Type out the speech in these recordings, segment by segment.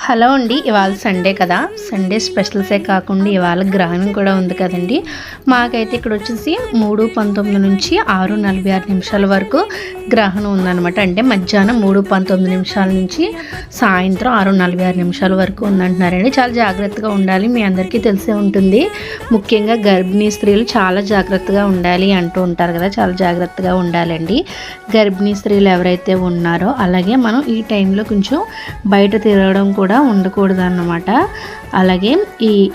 Hello అండి. ఇవాళ Sunday కదా, సండే స్పెషల్సే కాకుండా ఇవాళ గ్రహణం కూడా ఉంది కదండి. మాకైతే ఇక్కడ వచ్చేసి 3:19 నుంచి 6:46 వరకు గ్రహణం ఉందన్నమాట. అంటే మధ్యాహ్నం 3:19 నుంచి సాయంత్రం 6:46 వరకు ఉందంటున్నారండి. చాలా జాగ్రత్తగా ఉండాలి, మీ అందరికీ తెలిసే ఉంటుంది. ముఖ్యంగా గర్భిణీ స్త్రీలు చాలా జాగ్రత్తగా ఉండాలి అంటూ ఉంటారు కదా, చాలా జాగ్రత్తగా ఉండాలండి గర్భిణీ స్త్రీలు ఎవరైతే ఉన్నారో. అలాగే మనం ఈ టైంలో కొంచెం బయట తిరగడం కూడా ఉండకూడదు అన్నమాట. అలాగే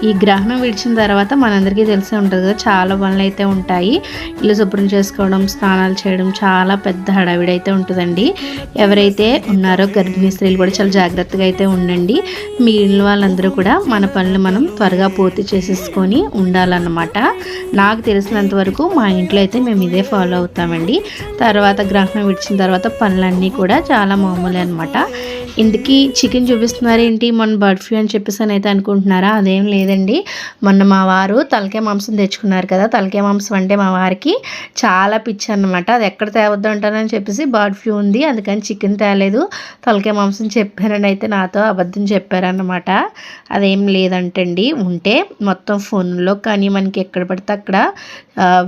ఈ గ్రహణం విడిచిన తర్వాత మనందరికీ తెలిసే ఉంటుంది కదా, చాలా పనులు అయితే ఉంటాయి. ఇల్లు శుభ్రం చేసుకోవడం, స్నానాలు చేయడం, చాలా పెద్ద హడావిడి అయితే ఉంటుందండి. ఎవరైతే ఉన్నారో గర్భిణీ స్త్రీలు కూడా చాలా జాగ్రత్తగా అయితే ఉండండి. మిగిలిన వాళ్ళందరూ కూడా మన పనులు మనం త్వరగా పూర్తి చేసేసుకొని ఉండాలన్నమాట. నాకు తెలిసినంత వరకు మా ఇంట్లో అయితే మేము ఇదే ఫాలో అవుతామండి. తర్వాత గ్రహణం విడిచిన తర్వాత పనులన్నీ కూడా చాలా మామూలే అనమాట. ఇందుకీ చికెన్ చూపిస్తున్నారు ఏంటి, మొన్న బర్డ్ ఫ్లూ అని చెప్పేసి అయితే అనుకుంటున్నారా? అదేం లేదండి. మొన్న మా వారు తలకాయ మాంసం తెచ్చుకున్నారు కదా, తలకాయ మాంసం అంటే మా వారికి చాలా పిచ్చి అనమాట. అది ఎక్కడ తేవద్దు అంటారని చెప్పేసి బర్డ్ ఫ్లూ ఉంది, అందుకని చికెన్ తేలేదు, తలకాయ మాంసం చెప్పారని అయితే నాతో అబద్ధం చెప్పారన్నమాట. అదేం లేదంటండి. ఉంటే మొత్తం ఫోన్లో కానీ మనకి ఎక్కడ పడితే అక్కడ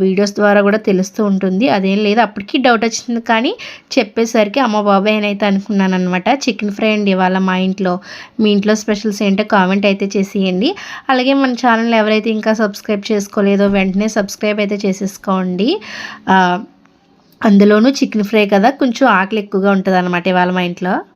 వీడియోస్ ద్వారా కూడా తెలుస్తూ ఉంటుంది. అదేం లేదు, అప్పటికి డౌట్ వచ్చింది కానీ చెప్పేసరికి అమ్మ బాబాయ్ అని అయితే అనుకున్నాను అనమాట. చికెన్ ఫ్రై అండి ఇవాళ మా ఇంట్లో. మీ ఇంట్లో స్పెషల్స్ ఏంటో కామెంట్ అయితే చేసేయండి. అలాగే మన ఛానల్ ఎవరైతే ఇంకా సబ్స్క్రైబ్ చేసుకోలేదో వెంటనే సబ్స్క్రైబ్ అయితే చేసేసుకోండి. అందులోనూ చికెన్ ఫ్రై కదా, కొంచెం ఆకలి ఎక్కువగా ఉంటుంది అనమాట ఇవాళ మా ఇంట్లో.